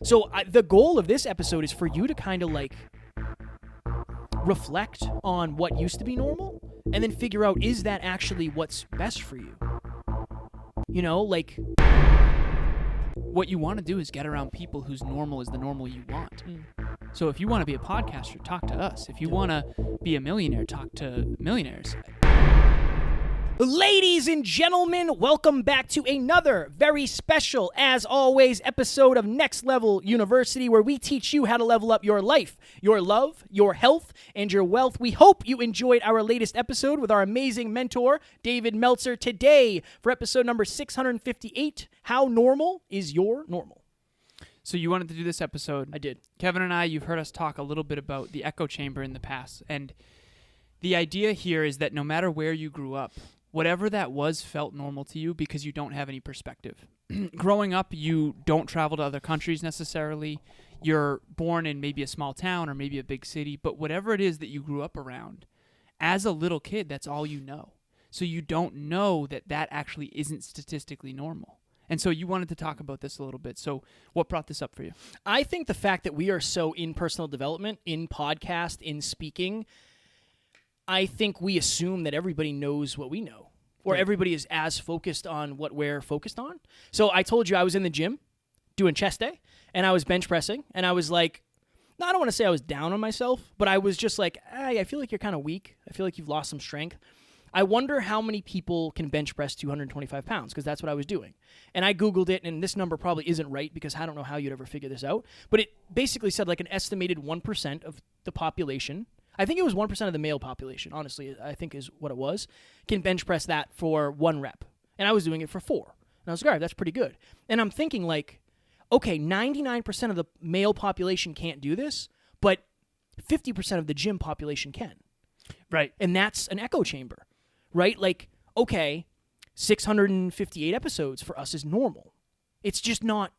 So the goal of this episode is for you to kind of like reflect on what used to be normal and then figure out, is that actually what's best for you? You know, like... What you want to do is get around people whose normal is the normal you want. So if you want to be a podcaster, talk to us. If you want to be a millionaire, talk to millionaires. Ladies and gentlemen, welcome back to another very special, as always, episode of Next Level University, where we teach you how to level up your life, your love, your health, and your wealth. We hope you enjoyed our latest episode with our amazing mentor, David Meltzer. Today, for episode number 658, How Normal is Your Normal? So you wanted to do this episode. I did. Kevin and I, you've heard us talk a little bit about the echo chamber in the past. And the idea here is that no matter where you grew up, whatever that was felt normal to you because you don't have any perspective. Growing up, you don't travel to other countries necessarily. You're born in maybe a small town or maybe a big city, but whatever it is that you grew up around, as a little kid, that's all you know. So you don't know that that actually isn't statistically normal. And so you wanted to talk about this a little bit. So what brought this up for you? I think the fact that we are so in personal development, in podcast, in speaking, I think we assume that everybody knows what we know, or everybody is as focused on what we're focused on. So I told you I was in the gym doing chest day, and I was bench pressing, and I was like, no, I don't want to say I was down on myself, but I was just like, hey, I feel like you're kind of weak. I feel like you've lost some strength. I wonder how many people can bench press 225 pounds, because that's what I was doing. And I Googled it, and this number probably isn't right, because I don't know how you'd ever figure this out. But it basically said like an estimated 1% of the population, I think it was 1% of the male population, honestly, I think is what it was, can bench press that for 1 rep. And I was doing it for 4. And I was like, all right, that's pretty good. And I'm thinking like, okay, 99% of the male population can't do this, but 50% of the gym population can. Right. And that's an echo chamber, right? Like, okay, 658 episodes for us is normal. It's just not,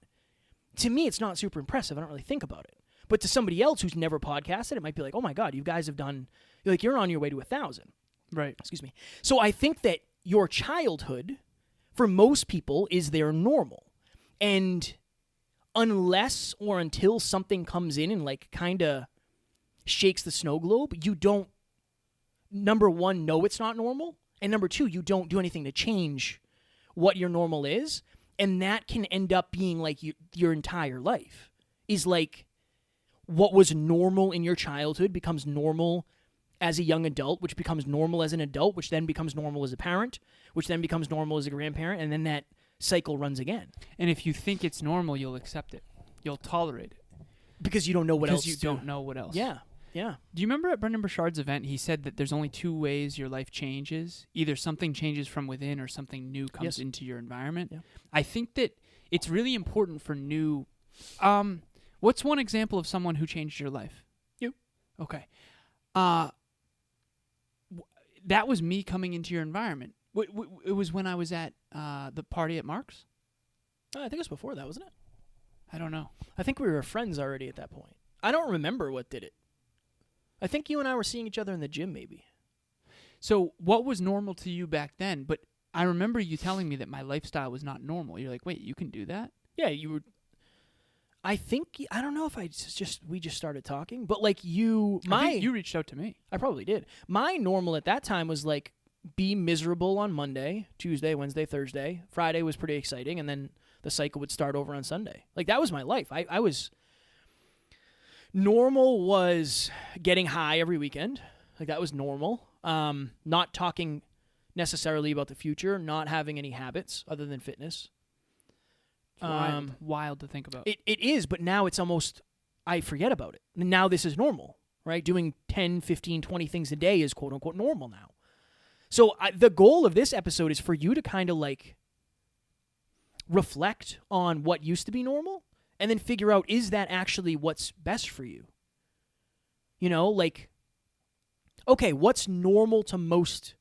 to me, it's not super impressive. I don't really think about it. But to somebody else who's never podcasted, it might be like, oh my God, you guys have done, you're on your way to 1,000. Right. Excuse me. So I think that your childhood, for most people, is their normal. And unless or until something comes in and like kind of shakes the snow globe, you don't, number one, know it's not normal. And number two, you don't do anything to change what your normal is. And that can end up being like your entire life. Is like, what was normal in your childhood becomes normal as a young adult, which becomes normal as an adult, which then becomes normal as a parent, which then becomes normal as a grandparent, and then that cycle runs again. And if you think it's normal, you'll accept it. You'll tolerate it. Because you don't know what else. Because you don't know what else. Yeah, yeah. Do you remember at Brendan Burchard's event, he said that there's only 2 ways your life changes. Either something changes from within or something new comes into your environment. Yeah. I think that it's really important for new... what's one example of someone who changed your life? You. Okay. That was me coming into your environment. It was when I was at the party at Mark's? I think it was before that, wasn't it? I don't know. I think we were friends already at that point. I don't remember what did it. I think you and I were seeing each other in the gym, maybe. So what was normal to you back then? But I remember you telling me that my lifestyle was not normal. You're like, wait, you can do that? Yeah, you were... I don't know if we just started talking, but like you reached out to me. I probably did. My normal at that time was like be miserable on Monday, Tuesday, Wednesday, Thursday. Friday was pretty exciting, and then the cycle would start over on Sunday. Like that was my life. I was normal was getting high every weekend. Like that was normal. Not talking necessarily about the future, not having any habits other than fitness. Wild to think about. It is, but now it's almost, I forget about it. Now this is normal, right? Doing 10, 15, 20 things a day is quote-unquote normal now. So the goal of this episode is for you to kind of like reflect on what used to be normal and then figure out, is that actually what's best for you? You know, like, okay, what's normal to most?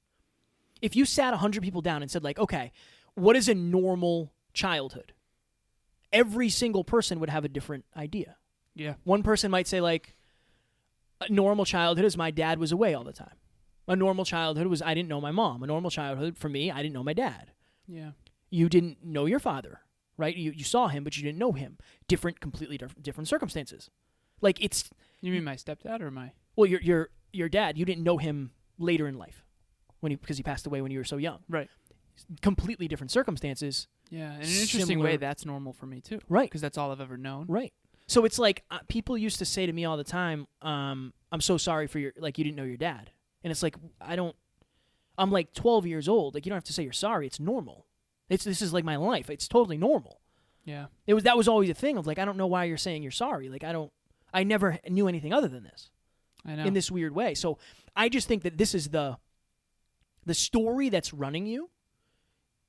If you sat 100 people down and said like, okay, what is a normal childhood? Every single person would have a different idea. Yeah. One person might say, like, a normal childhood is my dad was away all the time. A normal childhood was I didn't know my mom. A normal childhood, for me, I didn't know my dad. Yeah. You didn't know your father. right? You saw him, but you didn't know him. Completely different circumstances. Like it's. You mean my stepdad or my? Well, your dad. You didn't know him later in life, because he passed away when you were so young. Right. Completely different circumstances. Yeah, in an interesting way, that's normal for me too. Right. Because that's all I've ever known. Right. So it's like people used to say to me all the time, "I'm so sorry for you didn't know your dad," and it's like I'm like 12 years old. Like you don't have to say you're sorry. It's normal. This is like my life. It's totally normal. Yeah. That was always a thing of like I don't know why you're saying you're sorry. Like I never knew anything other than this. I know. In this weird way. So I just think that this is the story that's running you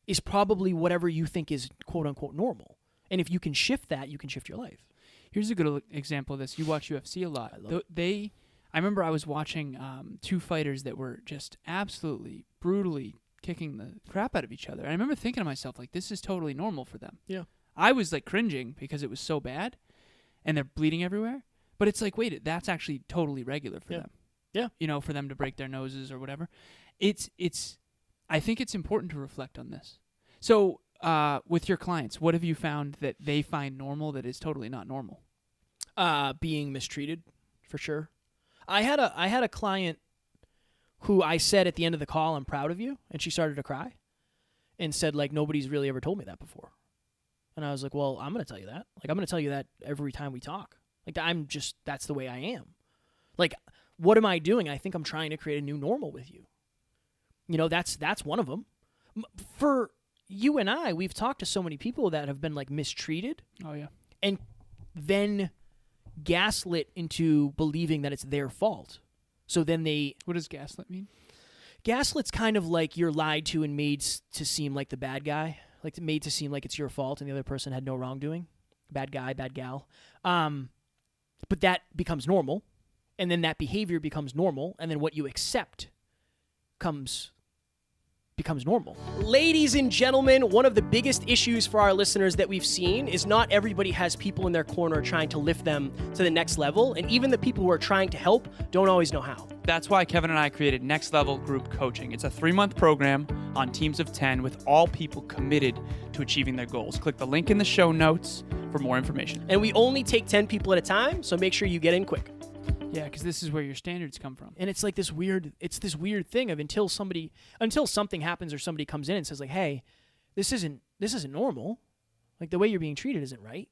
is probably whatever you think is quote unquote normal. And if you can shift that, you can shift your life. Here's a good example of this. You watch UFC a lot. I remember I was watching two fighters that were just absolutely brutally kicking the crap out of each other. And I remember thinking to myself, like, this is totally normal for them. Yeah. I was like cringing because it was so bad and they're bleeding everywhere. But it's like, wait, that's actually totally regular for them. Yeah. You know, for them to break their noses or whatever. I think it's important to reflect on this. So with your clients, what have you found that they find normal that is totally not normal? Being mistreated, for sure. I had a client who I said at the end of the call, "I'm proud of you," and she started to cry and said, like, nobody's really ever told me that before. And I was like, well, I'm going to tell you that. Like, I'm going to tell you that every time we talk. Like, that's the way I am. Like, what am I doing? I think I'm trying to create a new normal with you. You know, that's one of them. For you and I, we've talked to so many people that have been, like, mistreated. Oh, yeah. And then gaslit into believing that it's their fault. So then What does gaslit mean? Gaslit's kind of like you're lied to and made to seem like the bad guy. Like, made to seem like it's your fault and the other person had no wrongdoing. Bad guy, bad gal. But that becomes normal, and then that behavior becomes normal, and then what you accept becomes normal. Ladies and gentlemen, one of the biggest issues for our listeners that we've seen is not everybody has people in their corner trying to lift them to the next level, and even the people who are trying to help don't always know how. That's why Kevin and I created Next Level Group Coaching. It's a 3-month program on teams of 10 with all people committed to achieving their goals. Click the link in the show notes for more information. And we only take 10 people at a time, so make sure you get in quick. Yeah, because this is where your standards come from. And it's like this weird thing of until something happens or somebody comes in and says like, hey, this isn't normal. Like the way you're being treated isn't right.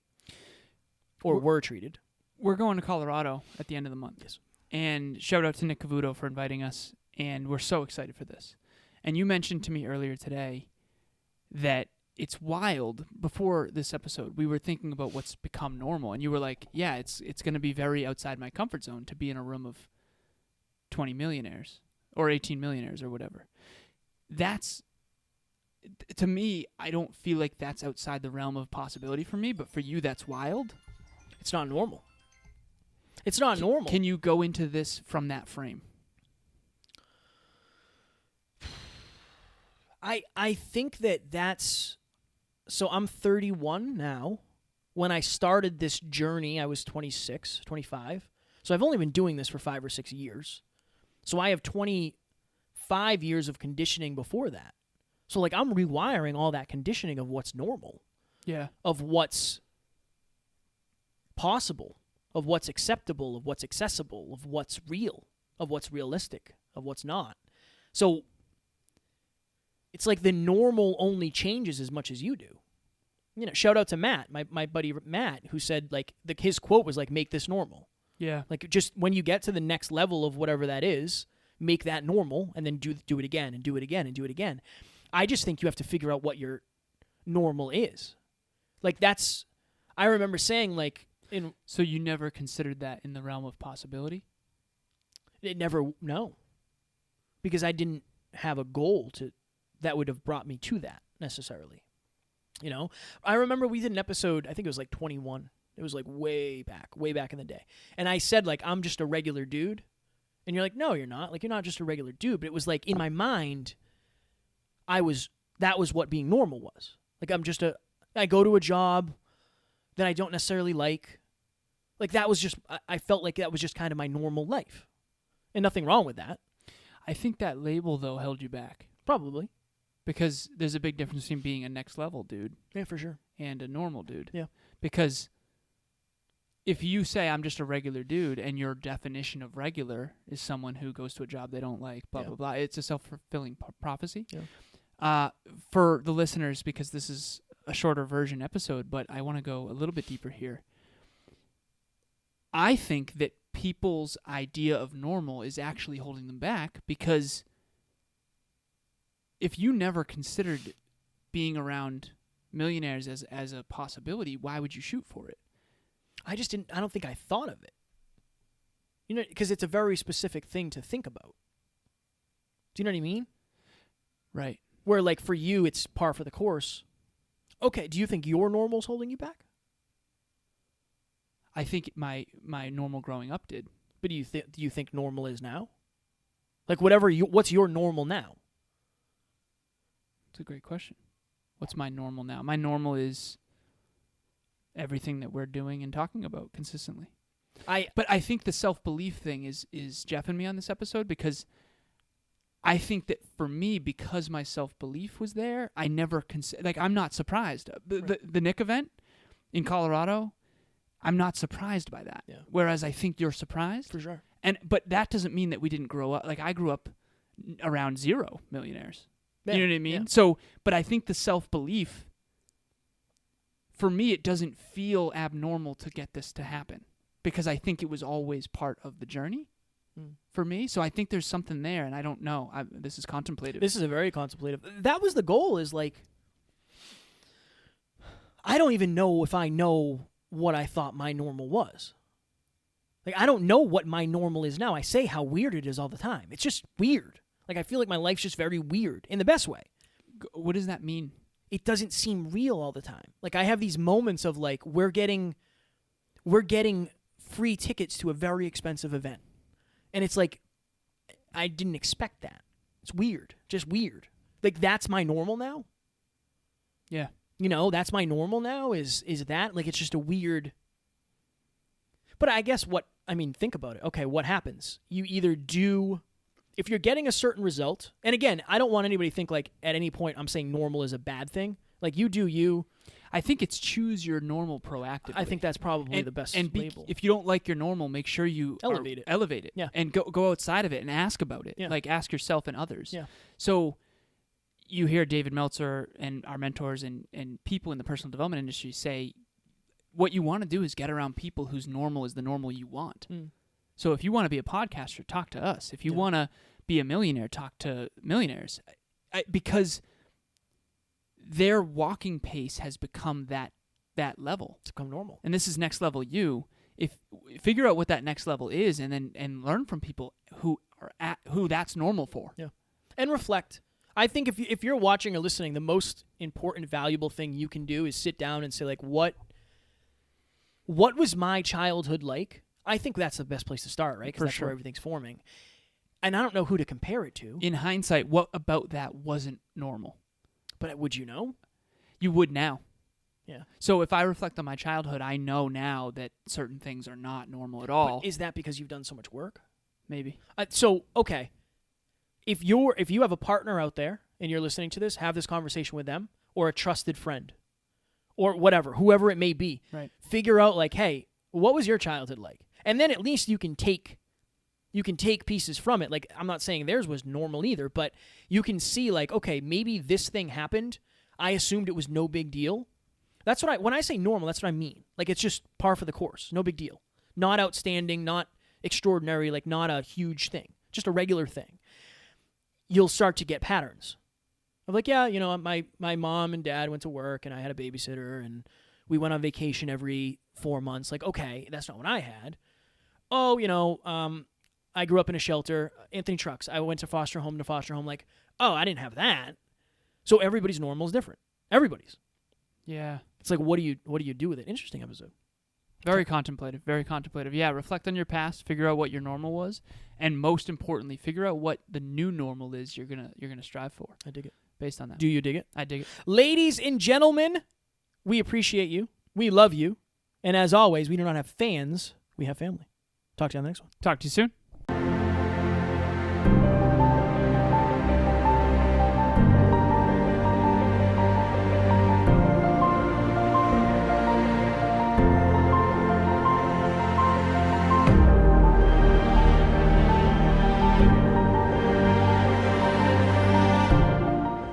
Or were treated. We're going to Colorado at the end of the month. Yes. And shout out to Nick Cavuto for inviting us. And we're so excited for this. And you mentioned to me earlier today that it's wild. Before this episode, we were thinking about what's become normal. And you were like, yeah, it's going to be very outside my comfort zone to be in a room of 20 millionaires or 18 millionaires or whatever. That's, to me, I don't feel like that's outside the realm of possibility for me. But for you, that's wild. It's not normal. It's not normal. Can you go into this from that frame? I think that's... So I'm 31 now. When I started this journey, I was 26, 25. So I've only been doing this for 5 or 6 years. So I have 25 years of conditioning before that. So, like, I'm rewiring all that conditioning of what's normal. Yeah. Of what's possible, of what's acceptable, of what's accessible, of what's real, of what's realistic, of what's not. So it's like the normal only changes as much as you do. You know, shout out to Matt, my buddy Matt, who said, like, his quote was, like, make this normal. Yeah. Like, just when you get to the next level of whatever that is, make that normal, and then do it again, and do it again, and do it again. I just think you have to figure out what your normal is. Like, that's... I remember saying, like... So you never considered that in the realm of possibility? No. Because I didn't have a goal that would have brought me to that, necessarily. You know? I remember we did an episode, I think it was like 21. It was like way back in the day. And I said, like, I'm just a regular dude. And you're like, no, you're not. Like, you're not just a regular dude. But it was like, in my mind, that was what being normal was. Like, I go to a job that I don't necessarily like. Like, that was just, I felt like that was just kind of my normal life. And nothing wrong with that. I think that label, though, held you back. Probably. Because there's a big difference between being a next level dude. Yeah, for sure. and a normal dude. Yeah. Because if you say I'm just a regular dude and your definition of regular is someone who goes to a job they don't like, blah, blah, blah, it's a self-fulfilling prophecy. Yeah. For the listeners, because this is a shorter version episode, but I want to go a little bit deeper here. I think that people's idea of normal is actually holding them back, because if you never considered being around millionaires as a possibility, why would you shoot for it? I don't think I thought of it. You know, because it's a very specific thing to think about. Do you know what I mean? Right. Where, like, for you, it's par for the course. Okay, do you think your normal's holding you back? I think my normal growing up did. But do you think normal is now? Like, what's your normal now? It's a great question. What's my normal now? My normal is everything that we're doing and talking about consistently. But I think the self-belief thing is Jeff and me on this episode, because I think that for me, because my self-belief was there, I never I'm not surprised. The Nick event in Colorado, I'm not surprised by that. Yeah. Whereas I think you're surprised. For sure. But that doesn't mean that we didn't grow up. Like, I grew up around 0 millionaires. Yeah. You know what I mean? Yeah. So, but I think the self-belief, for me, it doesn't feel abnormal to get this to happen, because I think it was always part of the journey for me. So I think there's something there, and I don't know. This is contemplative. This is a very contemplative. That was the goal, is like, I don't even know if I know what I thought my normal was. Like, I don't know what my normal is now. I say how weird it is all the time. It's just weird. Like, I feel like my life's just very weird in the best way. What does that mean? It doesn't seem real all the time. Like, I have these moments of, like, we're getting free tickets to a very expensive event. And it's like, I didn't expect that. It's weird. Just weird. Like, that's my normal now? Yeah. You know, that's my normal now? Is that? Like, it's just a weird... But I guess think about it. Okay, what happens? You either do... If you're getting a certain result, and again, I don't want anybody to think like at any point I'm saying normal is a bad thing. Like, you do you. I think it's choose your normal proactively. I think that's probably the best label. If you don't like your normal, make sure you elevate it. Yeah. And go outside of it and ask about it. Yeah. Like, ask yourself and others. Yeah. So you hear David Meltzer and our mentors and people in the personal development industry say, what you want to do is get around people whose normal is the normal you want. So if you want to be a podcaster, talk to us. If you want to be a millionaire, talk to millionaires. Because their walking pace has become that level. It's become normal. And this is next level you. If figure out what that next level is, and learn from people who that's normal for. Yeah. And reflect. I think if you're watching or listening, the most important, valuable thing you can do is sit down and say, like, what was my childhood like? I think that's the best place to start, right? Because that's where everything's forming. And I don't know who to compare it to. In hindsight, what about that wasn't normal? But would you know? You would now. Yeah. So if I reflect on my childhood, I know now that certain things are not normal at all. But is that because you've done so much work? Maybe. Okay. If you have a partner out there and you're listening to this, have this conversation with them, or a trusted friend, or whatever, whoever it may be. Right. Figure out, like, hey, what was your childhood like? And then at least you can take pieces from it. Like, I'm not saying theirs was normal either, but you can see, like, okay, maybe this thing happened. I assumed it was no big deal. When I say normal, that's what I mean. Like, it's just par for the course. No big deal. Not outstanding, not extraordinary, like, not a huge thing. Just a regular thing. You'll start to get patterns. Of like, yeah, you know, my mom and dad went to work, and I had a babysitter, and we went on vacation every 4 months. Like, okay, that's not what I had. Oh, you know, I grew up in a shelter. Anthony Trucks. I went to foster home to foster home. Like, oh, I didn't have that. So everybody's normal is different. Everybody's. Yeah. It's like, what do you do with it? Interesting episode. Very contemplative. Very contemplative. Yeah, reflect on your past, figure out what your normal was, and most importantly, figure out what the new normal is you're gonna strive for. I dig it. Based on that. Do you dig it? I dig it. Ladies and gentlemen, we appreciate you. We love you. And as always, we do not have fans. We have family. Talk to you on the next one. Talk to you soon. you.